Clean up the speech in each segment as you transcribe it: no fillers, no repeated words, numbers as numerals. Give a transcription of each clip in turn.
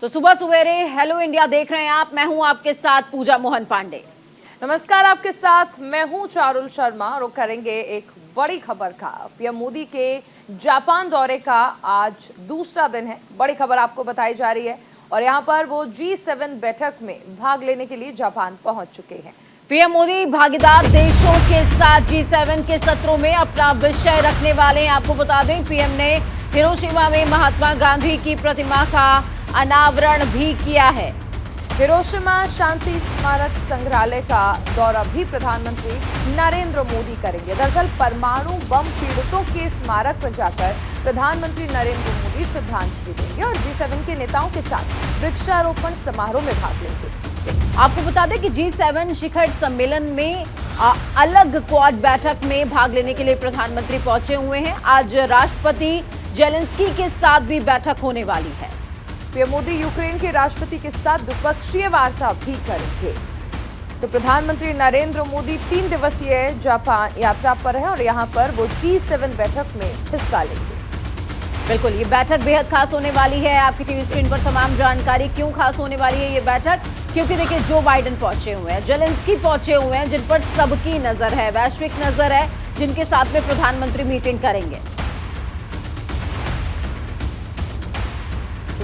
तो सुबह सवेरे हेलो इंडिया देख रहे हैं आप। मैं हूं आपके साथ पूजा मोहन पांडे। नमस्कार, आपके साथ मैं हूं चारुल शर्मा और करेंगे एक बड़ी खबर का। पीएम मोदी के जापान दौरे का आज दूसरा दिन है। बड़ी खबर आपको बताई जा रही है और यहां पर वो G7 बैठक में भाग लेने के लिए जापान पहुंच चुके हैं। पीएम मोदी भागीदार देशों के साथ G7 के सत्रों में अपना विषय रखने वाले हैं। आपको बता दें, पीएम ने हिरोशिमा में महात्मा गांधी की प्रतिमा का अनावरण भी किया है। हिरोशिमा शांति स्मारक संग्रहालय का दौरा भी प्रधानमंत्री नरेंद्र मोदी करेंगे। दरअसल परमाणु बम पीड़ितों के स्मारक पर जाकर प्रधानमंत्री नरेंद्र मोदी श्रद्धांजलि देंगे और G7 के नेताओं के साथ वृक्षारोपण समारोह में भाग लेंगे। आपको बता दें कि G7 शिखर सम्मेलन में अलग क्वाड बैठक में भाग लेने के लिए प्रधानमंत्री पहुंचे हुए हैं। आज राष्ट्रपति जेलेंस्की के साथ भी बैठक होने वाली है। पीएम मोदी यूक्रेन के राष्ट्रपति के साथ द्विपक्षीय वार्ता भी करेंगे। तो प्रधानमंत्री नरेंद्र मोदी 3 दिवसीय जापान यात्रा पर हैं और यहां पर वो G7 बैठक में हिस्सा लेंगे। बिल्कुल, ये बैठक बेहद खास होने वाली है। आपकी टीवी स्क्रीन पर तमाम जानकारी। क्यों खास होने वाली है ये बैठक? क्योंकि देखिए, जो बाइडेन पहुंचे हुए हैं, जेलेंस्की पहुंचे हुए हैं, जिन पर सबकी नजर है, वैश्विक नजर है, जिनके साथ में प्रधानमंत्री मीटिंग करेंगे।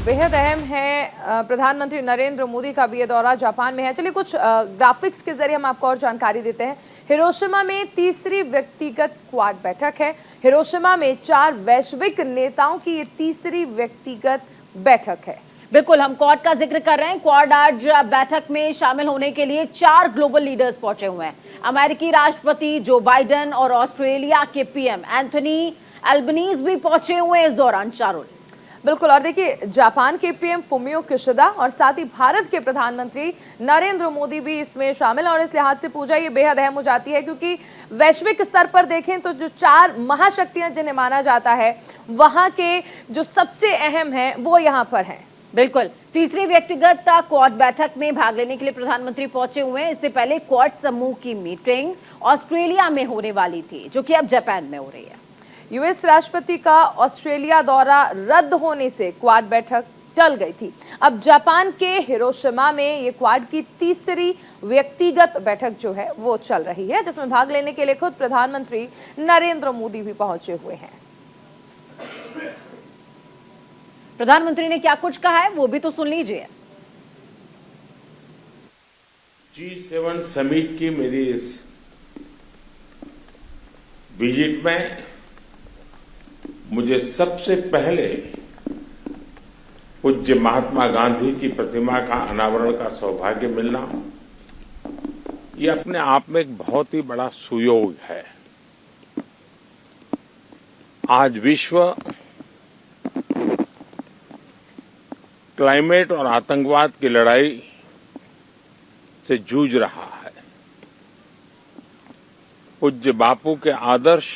बेहद अहम है। प्रधानमंत्री नरेंद्र मोदी का भी ये दौरा जापान में है। चलिए कुछ ग्राफिक्स के जरिए हम आपको और जानकारी देते हैं। हिरोशिमा में तीसरी व्यक्तिगत क्वाड बैठक है। हिरोशिमा में 4 वैश्विक नेताओं की ये तीसरी व्यक्तिगत बैठक है। बिल्कुल, हम क्वाड का जिक्र कर रहे हैं। क्वाड आज बैठक में शामिल होने के लिए 4 ग्लोबल लीडर्स पहुंचे हुए हैं। अमेरिकी राष्ट्रपति जो बाइडेन और ऑस्ट्रेलिया के पीएम एंथनी एल्बनीज भी पहुंचे हुए हैं इस दौरान। चारुल, बिल्कुल, और देखिए, जापान के पीएम फुमियो किशिदा और साथ ही भारत के प्रधानमंत्री नरेंद्र मोदी भी इसमें शामिल। और इस लिहाज से पूजा ये बेहद अहम हो जाती है क्योंकि वैश्विक स्तर पर देखें तो जो 4 महाशक्तियां जिन्हें माना जाता है, वहां के जो सबसे अहम हैं वो यहां पर हैं। बिल्कुल, तीसरी व्यक्तिगत क्वाड बैठक में भाग लेने के लिए प्रधानमंत्री पहुंचे हुए हैं। इससे पहले क्वाड समूह की मीटिंग ऑस्ट्रेलिया में होने वाली थी, जो कि अब जापान में हो रही है। यूएस राष्ट्रपति का ऑस्ट्रेलिया दौरा रद्द होने से क्वाड बैठक टल गई थी। अब जापान के हिरोशिमा में ये क्वाड की तीसरी व्यक्तिगत बैठक जो है वो चल रही है, जिसमें भाग लेने के लिए खुद प्रधानमंत्री नरेंद्र मोदी भी पहुंचे हुए हैं। प्रधानमंत्री ने क्या कुछ कहा है वो भी तो सुन लीजिए। G7 समिट की मेरी इस विजिट में मुझे सबसे पहले पूज्य महात्मा गांधी की प्रतिमा का अनावरण का सौभाग्य मिलना, ये अपने आप में एक बहुत ही बड़ा सुयोग है। आज विश्व क्लाइमेट और आतंकवाद की लड़ाई से जूझ रहा है। पूज्य बापू के आदर्श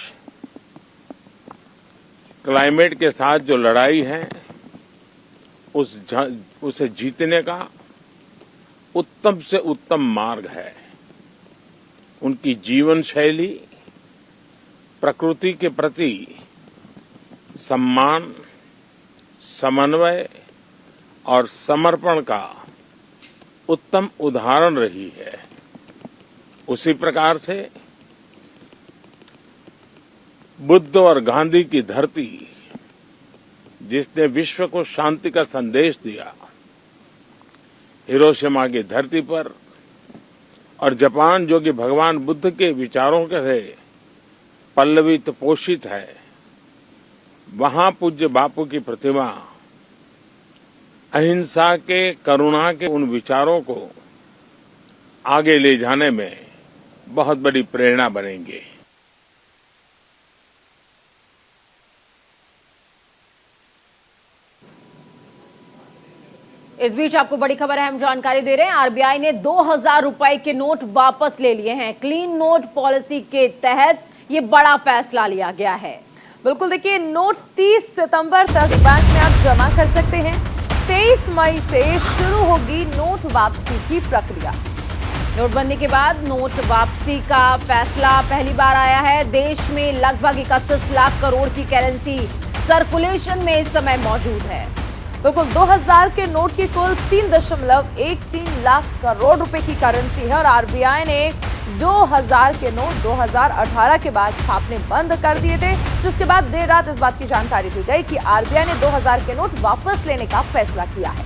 क्लाइमेट के साथ जो लड़ाई है उसे जीतने का उत्तम से उत्तम मार्ग है। उनकी जीवन शैली प्रकृति के प्रति सम्मान, समन्वय और समर्पण का उत्तम उदाहरण रही है। उसी प्रकार से बुद्ध और गांधी की धरती, जिसने विश्व को शांति का संदेश दिया, हिरोशिमा की धरती पर, और जापान जो कि भगवान बुद्ध के विचारों के से पल्लवित पोषित है, वहां पूज्य बापू की प्रतिमा अहिंसा के, करुणा के उन विचारों को आगे ले जाने में बहुत बड़ी प्रेरणा बनेंगे। इस बीच आपको बड़ी खबर है, हम जानकारी दे रहे हैं। आरबीआई ने 2000 रुपए के नोट वापस ले लिए हैं। क्लीन नोट पॉलिसी के तहत ये बड़ा फैसला लिया गया है। बिल्कुल, देखिए, नोट 30 सितंबर तक बैंक में आप जमा कर सकते हैं। 23 मई से शुरू होगी नोट वापसी की प्रक्रिया। नोटबंदी के बाद नोट वापसी का फैसला पहली बार आया है। देश में लगभग 31 लाख करोड़ की करेंसी सर्कुलेशन में इस समय मौजूद है। बिल्कुल 2000 के नोट की कुल 3.13 लाख करोड़ रुपए की करेंसी है और आरबीआई ने 2000 के नोट 2018 के बाद छापने बंद कर दिए थे, जिसके बाद देर रात इस बात की जानकारी दी गई कि आरबीआई ने 2000 के नोट वापस लेने का फैसला किया है।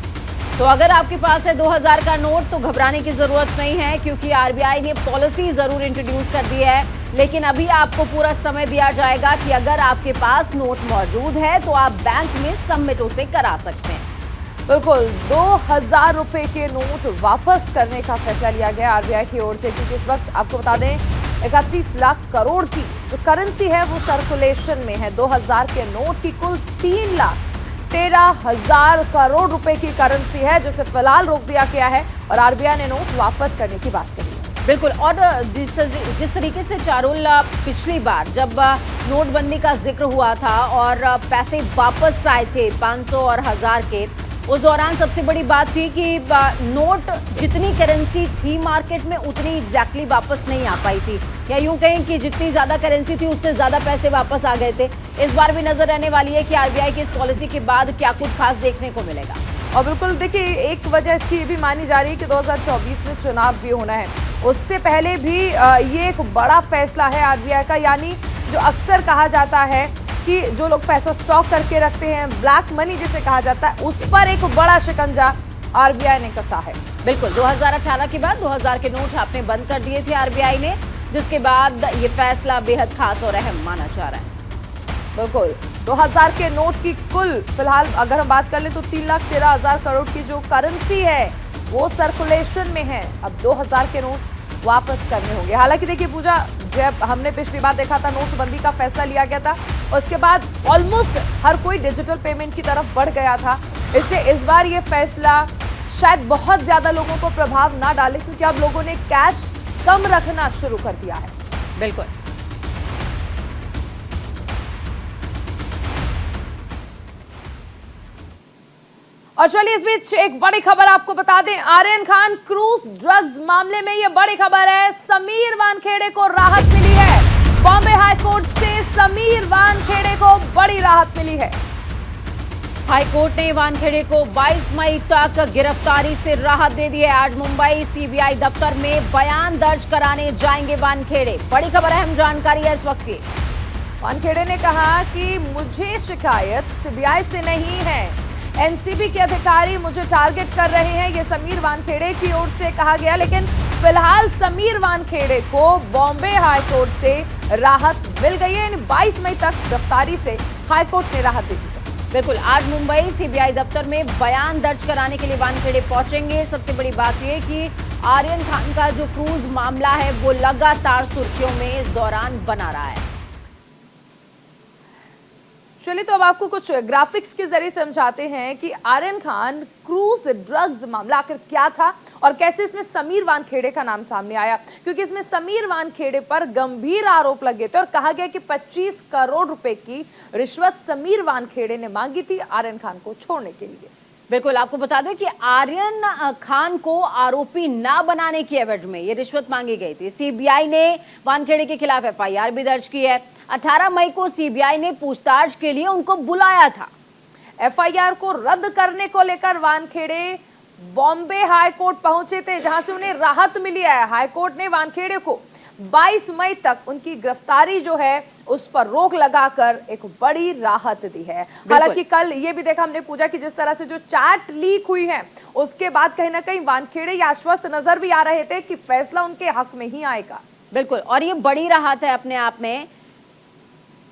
तो अगर आपके पास है 2000 का नोट तो घबराने की जरूरत नहीं है, क्योंकि आरबीआई ने पॉलिसी जरूर इंट्रोड्यूस कर दी है, लेकिन अभी आपको पूरा समय दिया जाएगा कि अगर आपके पास नोट मौजूद है तो आप बैंक में सबमिट उसे करा सकते हैं। बिल्कुल 2000 रुपए के नोट वापस करने का फैसला लिया गया आरबीआई की ओर से, क्योंकि इस वक्त आपको बता दें 31 लाख करोड़ की जो करेंसी है वो सर्कुलेशन में है। 2000 के नोट की कुल 3,13,000 करोड़ रुपए की करेंसी है, जिसे फिलहाल रोक दिया गया है और आरबीआई ने नोट वापस करने की बात कही है। बिल्कुल, और जिस तरीके से चारुल पिछली बार जब नोटबंदी का जिक्र हुआ था और पैसे वापस आए थे 500 और 1000 के, उस दौरान सबसे बड़ी बात थी कि नोट जितनी करेंसी थी मार्केट में उतनी एग्जैक्टली वापस नहीं आ पाई थी, या यूं कहें कि जितनी ज्यादा करेंसी थी उससे ज्यादा पैसे वापस आ गए थे। इस बार भी नजर रहने वाली है कि आरबीआई की इस पॉलिसी के बाद क्या कुछ खास देखने को मिलेगा। और बिल्कुल देखिए एक वजह इसकी ये भी मानी जा रही है कि 2024 में चुनाव भी होना है, उससे पहले भी ये एक बड़ा फैसला है आरबीआई का। यानी जो अक्सर कहा जाता है कि जो लोग पैसा स्टॉक करके रखते हैं, ब्लैक मनी जिसे कहा जाता है, उस पर एक बड़ा शिकंजा आरबीआई ने कसा है। बिल्कुल 2018 के बाद 2000 के नोट छापने बंद कर दिए थे आरबीआई ने, जिसके बाद ये फैसला बेहद खास और अहम माना जा रहा है। बिल्कुल 2000 के नोट की कुल फिलहाल अगर हम बात कर ले तो 3,13,000 करोड़ की जो करेंसी है वो सर्कुलेशन में है। अब 2000 के नोट वापस करने होंगे। हालांकि देखिए पूजा, जब हमने पिछली बार देखा था नोटबंदी का फैसला लिया गया था, उसके बाद ऑलमोस्ट हर कोई डिजिटल पेमेंट की तरफ बढ़ गया था, इसलिए इस बार ये फैसला शायद बहुत ज्यादा लोगों को प्रभाव ना डाले, क्योंकि अब लोगों ने कैश कम रखना शुरू कर दिया है। बिल्कुल। और चलिए इस बीच एक बड़ी खबर आपको बता दें, आर्यन खान क्रूज ड्रग्स मामले में यह बड़ी खबर है, समीर वानखेड़े को राहत मिली है। बॉम्बे हाई कोर्ट से समीर वानखेड़े को बड़ी राहत मिली है। हाई कोर्ट ने वानखेड़े को 22 मई तक गिरफ्तारी से राहत दे दी है। आज मुंबई सीबीआई दफ्तर में बयान दर्ज कराने जाएंगे वानखेड़े। बड़ी खबर, अहम जानकारी है इस वक्त की। वानखेड़े ने कहा कि मुझे शिकायत सीबीआई से नहीं है, एनसीबी के अधिकारी मुझे टारगेट कर रहे हैं, ये समीर वानखेड़े की ओर से कहा गया। लेकिन फिलहाल समीर वानखेड़े को बॉम्बे हाई कोर्ट से राहत मिल गई है, यानी 22 मई तक गिरफ्तारी से हाई कोर्ट ने राहत दी है। बिल्कुल, आज मुंबई सीबीआई दफ्तर में बयान दर्ज कराने के लिए वानखेड़े पहुंचेंगे। सबसे बड़ी बात यह कि आर्यन खान का जो क्रूज मामला है वो लगातार सुर्खियों में इस दौरान बना रहा है। चलिए तो अब आपको कुछ ग्राफिक्स के जरिए समझाते हैं कि आर्यन खान क्रूज ड्रग्स मामला आखिर क्या था और कैसे इसमें समीर वानखेड़े का नाम सामने आया, क्योंकि इसमें समीर वानखेड़े पर गंभीर आरोप लगे थे और कहा गया कि 25 करोड़ रुपए की रिश्वत समीर वानखेड़े ने मांगी थी आर्यन खान को छोड़ने के लिए। बिल्कुल, आपको बता दें कि आर्यन खान को आरोपी ना बनाने की एवज में ये रिश्वत मांगी गई थी। सीबीआई ने वानखेड़े के खिलाफ एफआईआर भी दर्ज की है। 18 मई को सीबीआई ने पूछताछ के लिए उनको बुलाया था। एफआईआर को रद्द करने को लेकर वानखेड़े बॉम्बे हाई कोर्ट पहुंचे थे, जहां से उन्हें राहत मिली है। हाई कोर्ट ने वानखेड़े को 22 मई तक उनकी गिरफ्तारी जो है उस पर रोक लगाकर एक बड़ी राहत दी है। हालांकि कल ये भी देखा हमने पूजा की जिस तरह से जो चैट लीक हुई है उसके बाद कहीं ना कहीं वानखेड़े ये आश्वस्त नजर भी आ रहे थे कि फैसला उनके हक में ही आएगा। बिल्कुल, और ये बड़ी राहत है अपने आप में।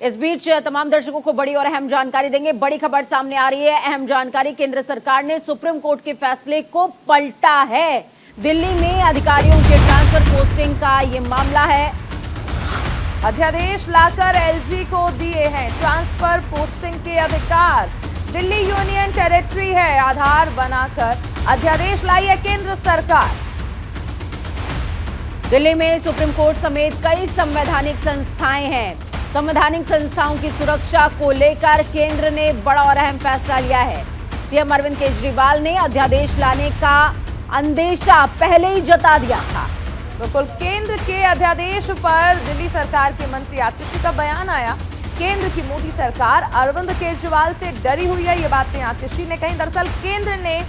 इस बीच तमाम दर्शकों को बड़ी और अहम जानकारी देंगे। बड़ी खबर सामने आ रही है, अहम जानकारी। केंद्र सरकार ने सुप्रीम कोर्ट के फैसले को पलटा है। दिल्ली में अधिकारियों के ट्रांसफर पोस्टिंग का ये मामला है। अध्यादेश लाकर एलजी को दिए हैं ट्रांसफर पोस्टिंग के अधिकार। दिल्ली यूनियन टेरिटरी है, आधार बनाकर अध्यादेश लाई है केंद्र सरकार। दिल्ली में सुप्रीम कोर्ट समेत कई संवैधानिक संस्थाएं हैं। संवैधानिक संस्थाओं की सुरक्षा को लेकर केंद्र ने बड़ा और अहम फैसला लिया है। सीएम अरविंद केजरीवाल ने अध्यादेश लाने का अंदेशा पहले ही जता दिया था। बिल्कुल, केंद्र के अध्यादेश पर दिल्ली सरकार के मंत्री आतिशी का बयान आया केंद्र की मोदी सरकार अरविंद केजरीवाल से डरी हुई है, ये बातें आतिशी ने कही। दरअसल केंद्र ने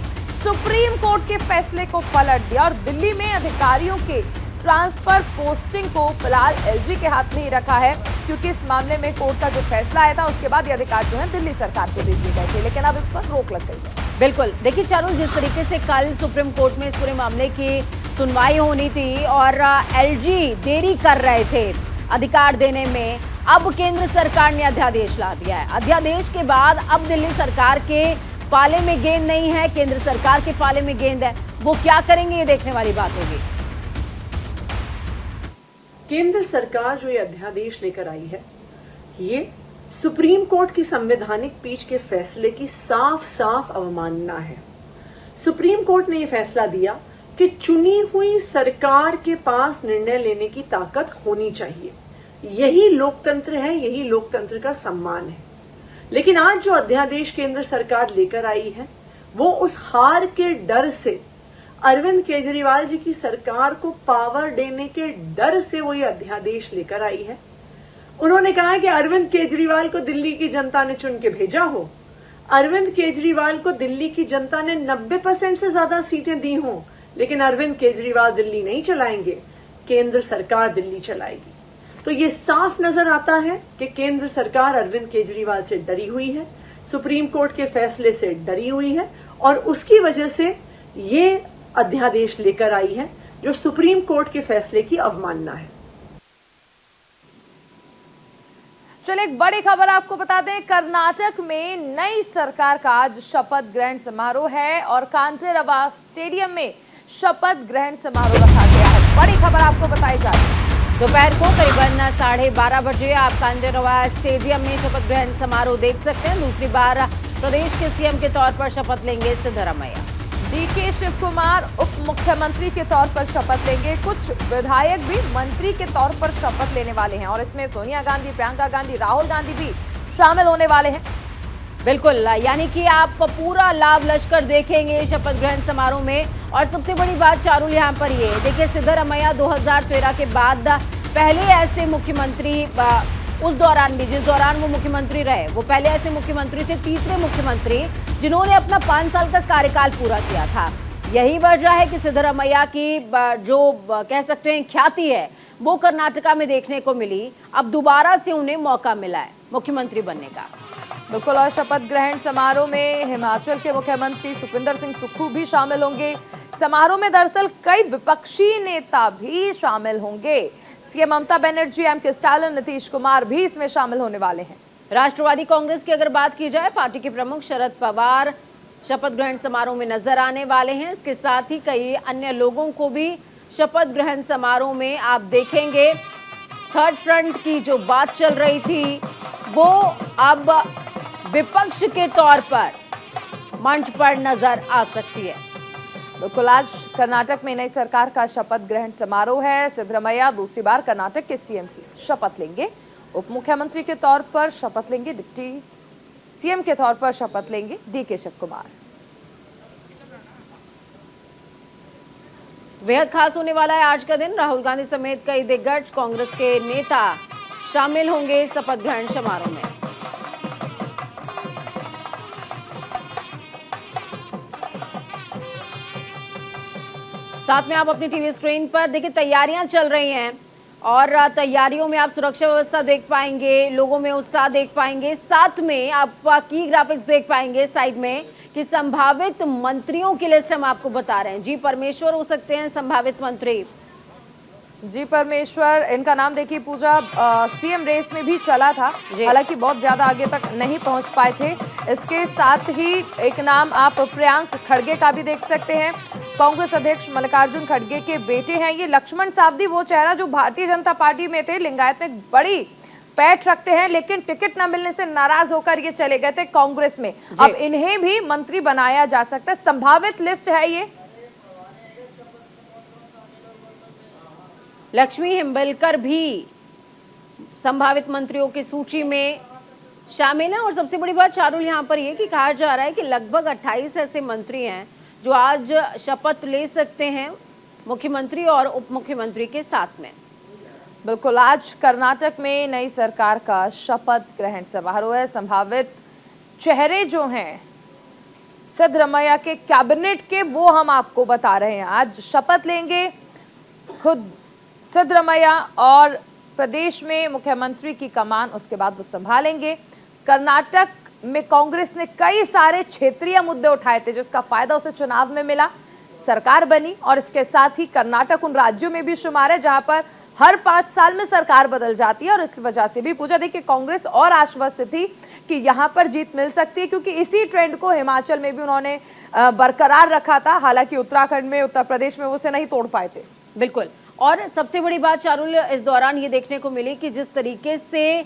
सुप्रीम कोर्ट के फैसले को पलट दिया और दिल्ली में अधिकारियों के ट्रांसफर पोस्टिंग को फिलहाल एलजी के हाथ में ही रखा है, क्योंकि इस मामले में कोर्ट का जो फैसला आया था उसके बाद ये अधिकार जो है दिल्ली सरकार को दे दिए गए थे, लेकिन अब इस पर रोक लग गई है। बिल्कुल, देखिए चारुल, जिस तरीके से कल सुप्रीम कोर्ट में इस पूरे मामले की सुनवाई होनी थी और एलजी देरी कर रहे थे अधिकार देने में, अब केंद्र सरकार ने अध्यादेश ला दिया है। अध्यादेश के बाद अब दिल्ली सरकार के पाले में गेंद नहीं है, केंद्र सरकार के पाले में गेंद है। वो क्या करेंगे ये देखने वाली बात होगी। केंद्र सरकार जो ये अध्यादेश लेकर आई है, ये सुप्रीम कोर्ट की संवैधानिक पीठ के फैसले की साफ साफ अवमानना है। सुप्रीम कोर्ट ने यह फैसला दिया कि चुनी हुई सरकार के पास निर्णय लेने की ताकत होनी चाहिए। यही लोकतंत्र है, यही लोकतंत्र का सम्मान है। लेकिन आज जो अध्यादेश केंद्र सरकार लेकर आई है, वो उस हार के डर से, अरविंद केजरीवाल जी की सरकार को पावर देने के डर से वो ये अध्यादेश लेकर आई है। उन्होंने कहा है कि अरविंद केजरीवाल को दिल्ली की जनता ने चुन के भेजा हो, अरविंद केजरीवाल को दिल्ली की जनता ने 90% से ज्यादा सीटें दी हों, लेकिन अरविंद केजरीवाल दिल्ली नहीं चलाएंगे, केंद्र सरकार दिल्ली चलाएगी। तो ये साफ नजर आता है कि केंद्र सरकार अरविंद केजरीवाल से डरी हुई है, सुप्रीम कोर्ट के फैसले से डरी हुई है और उसकी वजह से ये अध्यादेश लेकर आई है जो सुप्रीम कोर्ट के फैसले की अवमानना है। चलिए एक बड़ी खबर आपको बता दें, कर्नाटक में नई सरकार का आज शपथ ग्रहण समारोह है और कांटेरवा स्टेडियम में शपथ ग्रहण समारोह रखा गया है। बड़ी खबर आपको बताई जा रही है। दोपहर को करीबन 12:30 बजे आप कांटेरवा स्टेडियम में शपथ ग्रहण समारोह देख सकते हैं। दूसरी बार प्रदेश के सीएम के तौर पर शपथ लेंगे सिद्धरामैया। डीके शिव कुमार उप मुख्यमंत्री के तौर पर शपथ लेंगे। कुछ विधायक भी मंत्री के तौर पर शपथ लेने वाले हैं और इसमें सोनिया गांधी, प्रियंका गांधी, राहुल गांधी भी शामिल होने वाले हैं। बिल्कुल, यानी कि आप पूरा लाभ लश्कर देखेंगे शपथ ग्रहण समारोह में। और सबसे बड़ी बात चारुल यहाँ पर ये देखिए, सिद्धरामैया 2013 के बाद पहले ऐसे मुख्यमंत्री, उस दौरान भी जिस दौरान वो मुख्यमंत्री रहे, वो पहले ऐसे मुख्यमंत्री थे, तीसरे मुख्यमंत्री जिन्होंने अपना 5 साल का कार्यकाल पूरा किया था। यही वजह है कि सिद्धरामैया की जो कह सकते हैं ख्याति है वो कर्नाटका में देखने को मिली। अब दोबारा से उन्हें मौका मिला है मुख्यमंत्री बनने का। बिल्कुल, और शपथ ग्रहण समारोह में हिमाचल के मुख्यमंत्री सुखविंदर सिंह सुक्खू भी शामिल होंगे। समारोह में दरअसल कई विपक्षी नेता भी शामिल होंगे। CM Mamata Banerjee, MK Stalin, Nitish Kumar भी इसमें शामिल होने वाले हैं। राष्ट्रवादी कांग्रेस की अगर बात की जाए, पार्टी के प्रमुख शरद पवार शपथ ग्रहण समारोह में नजर आने वाले हैं। इसके साथ ही कई अन्य लोगों को भी शपथ ग्रहण समारोह में आप देखेंगे। थर्ड फ्रंट की जो बात चल रही थी वो अब विपक्ष के तौर पर मंच पर नजर आ सकती है। बिल्कुल, आज कर्नाटक में नई सरकार का शपथ ग्रहण समारोह है। सिद्धरामैया दूसरी बार कर्नाटक के सीएम की शपथ लेंगे। उप मुख्यमंत्री के तौर पर शपथ लेंगे, डिप्टी सीएम के तौर पर शपथ लेंगे डीके शिव कुमार। बेहद खास होने वाला है आज का दिन। राहुल गांधी समेत कई दिग्गज कांग्रेस के नेता शामिल होंगे शपथ ग्रहण समारोह में। साथ में आप अपनी टीवी स्क्रीन पर देखिए, तैयारियां चल रही हैं और तैयारियों में आप सुरक्षा व्यवस्था देख पाएंगे, लोगों में उत्साह देख पाएंगे। साथ में आप की ग्राफिक्स देख पाएंगे साइड में कि संभावित मंत्रियों की लिस्ट हम आपको बता रहे हैं। जी परमेश्वर हो सकते हैं संभावित मंत्री। जी परमेश्वर, इनका नाम देखिए पूजा सीएम रेस में भी चला था, हालांकि बहुत ज्यादा आगे तक नहीं पहुंच पाए थे। इसके साथ ही एक नाम आप प्रियंक खड़गे का भी देख सकते हैं। कांग्रेस अध्यक्ष मल्लिकार्जुन खड़गे के बेटे हैं ये। लक्ष्मण सावदी वो चेहरा जो भारतीय जनता पार्टी में थे, लिंगायत में बड़ी पैठ रखते हैं, लेकिन टिकट न मिलने से नाराज होकर ये चले गए थे कांग्रेस में। अब इन्हें भी मंत्री बनाया जा सकता है। संभावित लिस्ट है ये। लक्ष्मी हिम्बलकर भी संभावित मंत्रियों की सूची में शामिल है। और सबसे बड़ी बात चारुल यहाँ पर यह कि कहा जा रहा है कि लगभग 28 ऐसे मंत्री हैं जो आज शपथ ले सकते हैं मुख्यमंत्री और उप मुख्यमंत्री के साथ में। बिल्कुल, आज कर्नाटक में नई सरकार का शपथ ग्रहण समारोह है। संभावित चेहरे जो हैं सिद्धरमैया के कैबिनेट के, वो हम आपको बता रहे हैं। आज शपथ लेंगे खुद सिद्धरमैया और प्रदेश में मुख्यमंत्री की कमान उसके बाद वो संभालेंगे। कर्नाटक में कांग्रेस ने कई सारे क्षेत्रीय मुद्दे उठाए थे जिसका फायदा उसे चुनाव में मिला, सरकार बनी। और इसके साथ ही कर्नाटक उन राज्यों में भी शुमार है जहां पर हर 5 साल में सरकार बदल जाती है और इस वजह से भी पूछा। देखिए, कांग्रेस और आश्वस्त थी कि यहां पर जीत मिल सकती है क्योंकि इसी ट्रेंड को हिमाचल में भी उन्होंने बरकरार रखा था। हालांकि उत्तराखंड में, उत्तर प्रदेश में वो उसे नहीं तोड़ पाए थे। बिल्कुल। और सबसे बड़ी बात चारुल इस दौरान ये देखने को मिली कि जिस तरीके से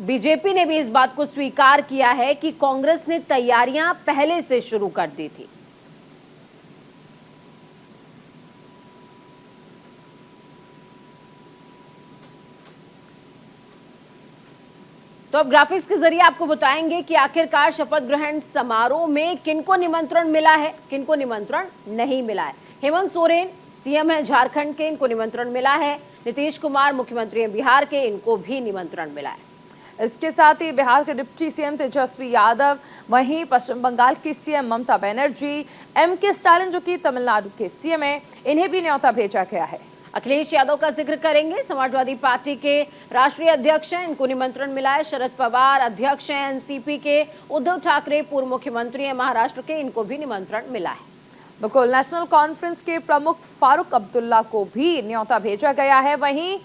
बीजेपी ने भी इस बात को स्वीकार किया है कि कांग्रेस ने तैयारियां पहले से शुरू कर दी थी। तो अब ग्राफिक्स के जरिए आपको बताएंगे कि आखिरकार शपथ ग्रहण समारोह में किनको निमंत्रण मिला है, किनको निमंत्रण नहीं मिला है। हेमंत सोरेन सीएम है झारखंड के, इनको निमंत्रण मिला है। नीतीश कुमार मुख्यमंत्री हैं बिहार के, इनको भी निमंत्रण मिला है। इसके साथ ही बिहार के डिप्टी सीएम तेजस्वी यादव, वहीं पश्चिम बंगाल की CM Mamata Banerjee, MK Stalin जो कि तमिलनाडु के सीएम हैं, इन्हें भी न्योता भेजा गया है। अखिलेश यादव का जिक्र करेंगे, समाजवादी पार्टी के राष्ट्रीय अध्यक्ष हैं, इनको निमंत्रण मिला है। शरद पवार अध्यक्ष हैं एनसीपी के। उद्धव ठाकरे पूर्व मुख्यमंत्री हैं महाराष्ट्र के, इनको भी निमंत्रण मिला है। बिल्कुल, नेशनल कॉन्फ्रेंस के प्रमुख फारूक अब्दुल्ला को भी न्योता भेजा गया है। वहीं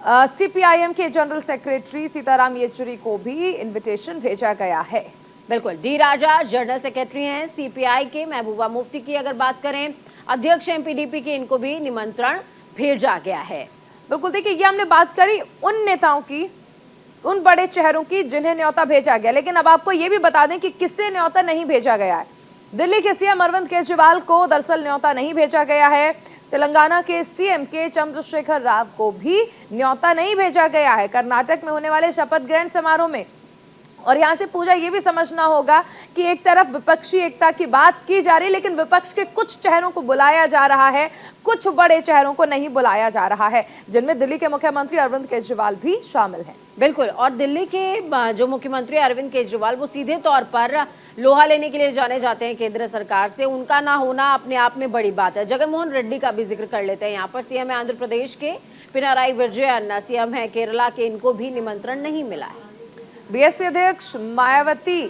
सीपीआईएम के जनरल सेक्रेटरी सीताराम येचुरी को भी इन्विटेशन भेजा गया है। बिल्कुल, डी राजा जनरल सेक्रेटरी हैं सीपीआई के। महबूबा मुफ्ती की अगर बात करें, अध्यक्ष एमपीडीपी के, इनको भी निमंत्रण भेजा गया है। बिल्कुल, देखिए, ये हमने बात करी उन नेताओं की, उन बड़े चेहरों की जिन्हें न्योता भेजा गया, लेकिन अब आपको ये भी बता दें कि किससे न्योता नहीं भेजा गया है। दिल्ली के सीएम अरविंद केजरीवाल को दरअसल न्योता नहीं भेजा गया है। तेलंगाना के सीएम के चंद्रशेखर राव को भी न्योता नहीं भेजा गया है कर्नाटक में होने वाले शपथ ग्रहण समारोह में। और यहां से पूजा ये भी समझना होगा कि एक तरफ विपक्षी एकता की बात की जा रही है, लेकिन विपक्ष के कुछ चेहरों को बुलाया जा रहा है, कुछ बड़े चेहरों को नहीं बुलाया जा रहा है, जिनमें दिल्ली के मुख्यमंत्री अरविंद केजरीवाल भी शामिल हैं। बिल्कुल, और दिल्ली के जो मुख्यमंत्री अरविंद केजरीवाल, वो सीधे तौर पर लोहा लेने के लिए जाने जाते हैं केंद्र सरकार से। उनका ना होना अपने आप में बड़ी बात है। जगनमोहन रेड्डी का भी जिक्र कर लेते हैं यहाँ पर। सीएम है आंध्र प्रदेश के, पिनाराई विजयन सीएम है केरला के, इनको भी निमंत्रण नहीं मिला है। बीएसपी अध्यक्ष मायावती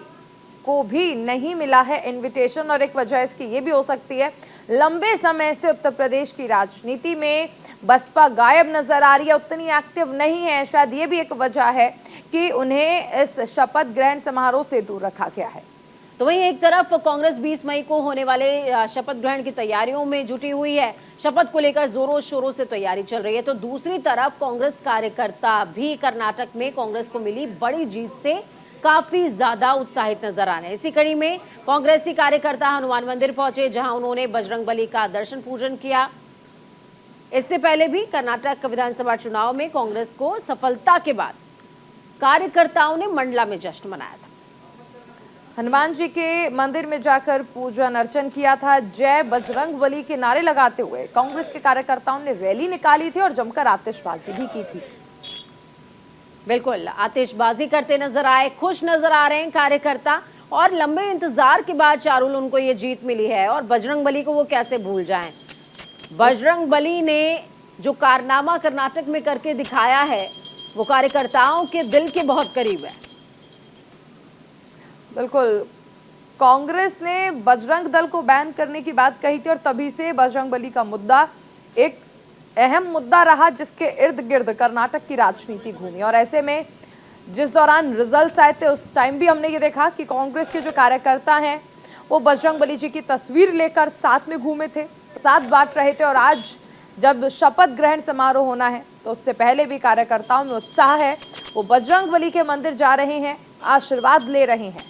को भी नहीं मिला है इनविटेशन, और एक वजह इसकी ये भी हो सकती है, लंबे समय से उत्तर प्रदेश की राजनीति में बसपा गायब नजर आ रही है, उतनी एक्टिव नहीं है। शायद ये भी एक वजह है कि उन्हें इस शपथ ग्रहण समारोह से दूर रखा गया है। तो वहीं एक तरफ कांग्रेस 20 मई को होने वाले शपथ ग्रहण की तैयारियों में जुटी हुई है, शपथ को लेकर जोरों शोरों से तैयारी चल रही है। तो दूसरी तरफ कांग्रेस कार्यकर्ता भी कर्नाटक में कांग्रेस को मिली बड़ी जीत से काफी ज्यादा उत्साहित नजर आ रहे हैं। इसी कड़ी में कांग्रेसी कार्यकर्ता हनुमान मंदिर पहुंचे, जहां उन्होंने बजरंगबली का दर्शन पूजन किया। इससे पहले भी कर्नाटक विधानसभा चुनाव में कांग्रेस को सफलता के बाद कार्यकर्ताओं ने मंडला में जश्न मनाया था। हनुमान जी के मंदिर में जाकर पूजन अर्चन किया था। जय बजरंगबली के नारे लगाते हुए कांग्रेस के कार्यकर्ताओं ने रैली निकाली थी और जमकर आतिशबाजी भी की थी। बिल्कुल, आतिशबाजी करते नजर आए, खुश नजर आ रहे हैं कार्यकर्ता। और लंबे इंतजार के बाद चारुल उनको ये जीत मिली है, और बजरंगबली को वो कैसे भूल जाएं। बजरंगबली ने जो कारनामा कर्नाटक में करके दिखाया है, वो कार्यकर्ताओं के दिल के बहुत करीब है। बिल्कुल, कांग्रेस ने बजरंग दल को बैन करने की बात कही थी और तभी से बजरंगबली का मुद्दा एक अहम मुद्दा रहा जिसके इर्द गिर्द कर्नाटक की राजनीति घूमी। और ऐसे में जिस दौरान रिजल्ट्स आए थे उस टाइम भी हमने ये देखा कि कांग्रेस के जो कार्यकर्ता हैं वो बजरंगबली जी की तस्वीर लेकर साथ में घूमे थे, साथ बांट रहे थे। और आज जब शपथ ग्रहण समारोह होना है तो उससे पहले भी कार्यकर्ताओं में उत्साह है, वो बजरंगबली के मंदिर जा रहे हैं, आशीर्वाद ले रहे हैं।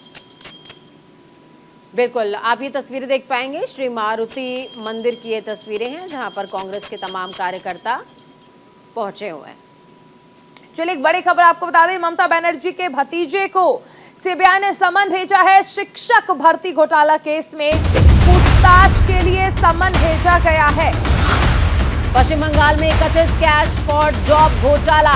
बिल्कुल, आप ये तस्वीरें देख पाएंगे, श्री मारुति मंदिर की ये तस्वीरें हैं जहां पर कांग्रेस के तमाम कार्यकर्ता पहुंचे हुए हैं। चलिए, एक बड़ी खबर आपको बता दें, ममता बनर्जी के भतीजे को सीबीआई ने समन भेजा है। शिक्षक भर्ती घोटाला केस में पूछताछ के लिए समन भेजा गया है। पश्चिम बंगाल में कथित कैश फॉर जॉब घोटाला।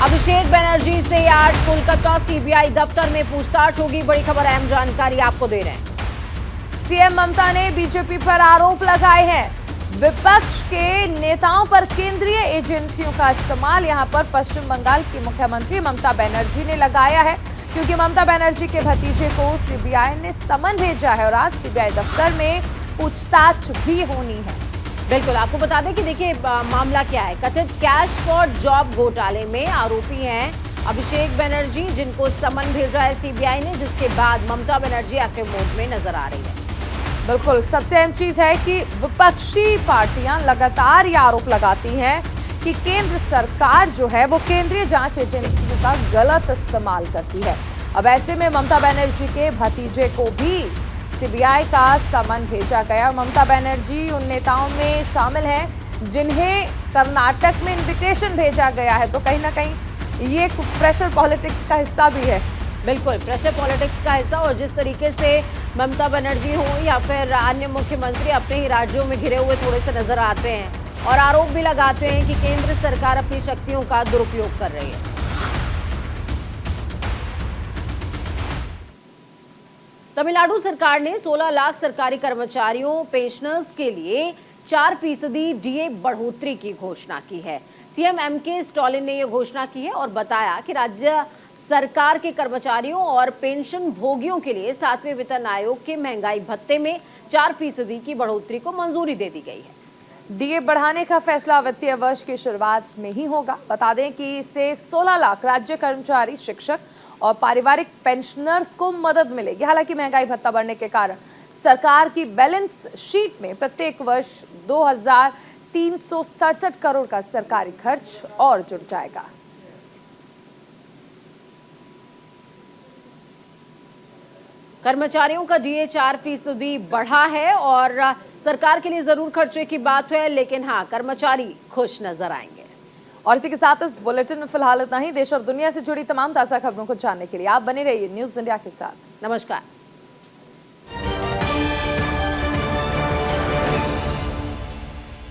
अभिषेक बनर्जी से आज कोलकाता सीबीआई दफ्तर में पूछताछ होगी। बड़ी खबर, अहम जानकारी आपको दे रहे हैं। सीएम ममता ने बीजेपी पर आरोप लगाए हैं। विपक्ष के नेताओं पर केंद्रीय एजेंसियों का इस्तेमाल यहां पर पश्चिम बंगाल की मुख्यमंत्री ममता बनर्जी ने लगाया है, क्योंकि ममता बनर्जी के भतीजे को सीबीआई ने समन भेजा है और आज सीबीआई दफ्तर में पूछताछ भी होनी है। बिल्कुल, आपको बता दें कि देखिए मामला क्या है। कथित कैश फॉर जॉब घोटाले में आरोपी हैं अभिषेक बनर्जी, जिनको समन भेजा है सीबीआई ने, जिसके बाद ममता बनर्जी एक्टिव मोड में नजर आ रही है। बिल्कुल, सबसे अहम चीज है कि विपक्षी पार्टियां लगातार ये आरोप लगाती हैं कि केंद्र सरकार जो है वो केंद्रीय जांच एजेंसियों का गलत इस्तेमाल करती है। अब ऐसे में ममता बनर्जी के भतीजे को भी सीबीआई का समन भेजा गया। ममता बनर्जी उन नेताओं में शामिल हैं जिन्हें कर्नाटक में इनविटेशन भेजा गया है, तो कहीं ना कहीं ये प्रेशर पॉलिटिक्स का हिस्सा भी है। बिल्कुल, प्रेशर पॉलिटिक्स का हिस्सा। और जिस तरीके से ममता बनर्जी हो या फिर अन्य मुख्यमंत्री अपने ही राज्यों में घिरे हुए थोड़े से नजर आते हैं और आरोप भी लगाते हैं कि केंद्र सरकार अपनी शक्तियों का दुरुपयोग कर रही है। तमिलनाडु सरकार ने 16 लाख सरकारी कर्मचारियों पेंशनर्स के लिए 4% डीए बढ़ोतरी की घोषणा की है। सीएम एमके स्टालिन ने यह घोषणा की है और बताया कि राज्य सरकार के कर्मचारियों और पेंशन भोगियों के लिए 7वें वेतन आयोग के महंगाई भत्ते में 4% की बढ़ोतरी को मंजूरी दे दी गई है। डीए बढ़ाने का फैसला वित्तीय वर्ष की शुरुआत में ही होगा। बता दें कि इससे 16 लाख राज्य कर्मचारी, शिक्षक और पारिवारिक पेंशनर्स को मदद मिलेगी। हालांकि महंगाई भत्ता बढ़ने के कारण सरकार की बैलेंस शीट में प्रत्येक वर्ष 2367 करोड़ का सरकारी खर्च और जुड़ जाएगा। कर्मचारियों का डीए 4% बढ़ा है और सरकार के लिए जरूर खर्चे की बात है, लेकिन हाँ, कर्मचारी खुश नजर आएंगे। और इसी के साथ इस बुलेटिन में फिलहाल इतना ही। देश और दुनिया से जुड़ी तमाम ताजा खबरों को जानने के लिए आप बने रहिए न्यूज़ इंडिया के साथ। नमस्कार।